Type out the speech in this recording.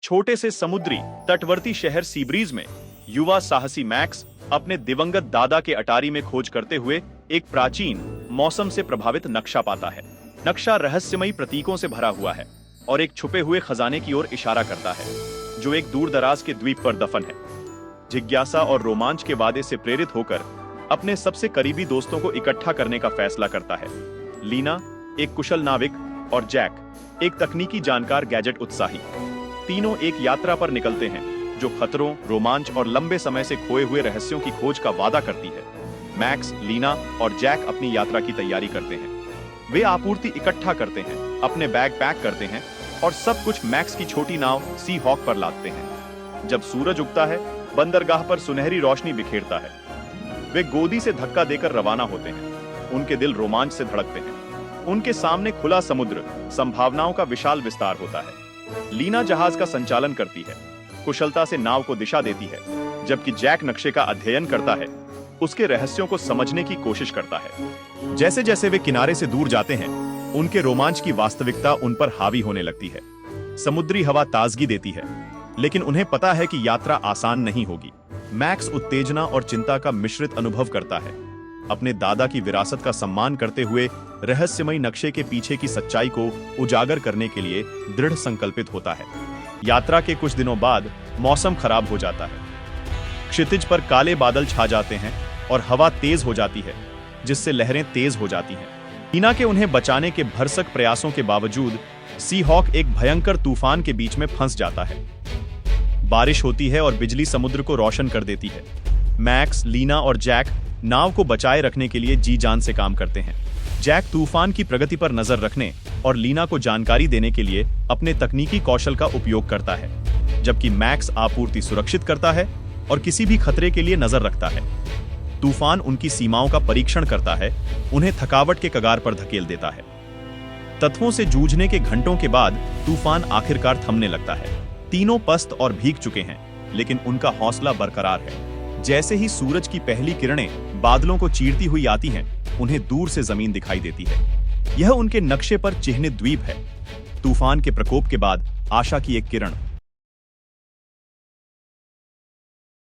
छोटे से समुद्री तटवर्ती शहर सीब्रीज में युवा साहसी मैक्स अपने दिवंगत दादा के अटारी में खोज करते हुए एक प्राचीन मौसम से प्रभावित नक्शा पाता है। नक्शा रहस्यमयी प्रतीकों से भरा हुआ है और एक छुपे हुए खजाने की ओर इशारा करता है जो एक दूर दराज के द्वीप पर दफन है। जिज्ञासा और रोमांच के वादे से प्रेरित होकर अपने सबसे करीबी दोस्तों को इकट्ठा करने का फैसला करता है। लीना, एक कुशल नाविक, और जैक, एक तकनीकी जानकार गैजेट उत्साही, तीनों एक यात्रा पर निकलते हैं जो खतरों, रोमांच और लंबे समय से खोए हुए रहस्यों की खोज का वादा करती है। मैक्स, लीना और जैक अपनी यात्रा की तैयारी करते हैं। वे आपूर्ति इकट्ठा करते हैं, अपने बैग पैक करते हैं और सब कुछ मैक्स की छोटी नाव सी हॉक पर लादते हैं। जब सूरज उगता है, बंदरगाह पर सुनहरी रोशनी बिखेरता है। वे गोदी से धक्का देकर रवाना होते हैं। उनके दिल रोमांच से धड़कते हैं। उनके सामने खुला समुद्र, संभावनाओं का विशाल विस्तार होता है। लीना जहाज का संचालन करती है, कुशलता से नाव को दिशा देती है, जबकि जैक नक्शे का अध्ययन करता है, उसके रहस्यों को समझने की कोशिश करता है। जैसे जैसे वे किनारे से दूर जाते हैं, उनके रोमांच की वास्तविकता उन पर हावी होने लगती है। समुद्री हवा ताजगी देती है, लेकिन उन्हें पता है कि यात्रा आसान नहीं होगी। मैक्स उत्तेजना और चिंता का मिश्रित अनुभव करता है। अपने दादा की विरासत का सम्मान करते हुए रहस्यमयी नक्शे के पीछे की सच्चाई को उजागर करने के लिए दृढ़ संकल्पित होता है। यात्रा के कुछ दिनों बाद मौसम खराब हो जाता है। क्षितिज पर काले बादल छा जाते हैं और हवा तेज हो जाती है, जिससे लहरें तेज हो जाती हैं। लीना के उन्हें बचाने के भरसक प्रयासों के बावजूद सी हॉक एक भयंकर तूफान के बीच में फंस जाता है। बारिश होती है और बिजली समुद्र को रोशन कर देती है। मैक्स, लीना और जैक नाव को बचाए रखने के लिए जी जान से काम करते हैं। जैक तूफान की प्रगति पर नजर रखने और लीना को जानकारी देने के लिए अपने तकनीकी कौशल का उपयोग करता है, जबकि मैक्स आपूर्ति सुरक्षित करता है और किसी भी खतरे के लिए नजर रखता है। तूफान उनकी सीमाओं का परीक्षण करता है, उन्हें थकावट के कगार पर धकेल देता है। तत्वों से जूझने के घंटों के बाद तूफान आखिरकार थमने लगता है। तीनों पस्त और भीग चुके हैं, लेकिन उनका हौसला बरकरार है। जैसे ही सूरज की पहली किरणें बादलों को चीरती हुई आती हैं, उन्हें दूर से जमीन दिखाई देती है। यह उनके नक्शे पर चिह्नित द्वीप है। तूफान के प्रकोप के बाद आशा की एक किरण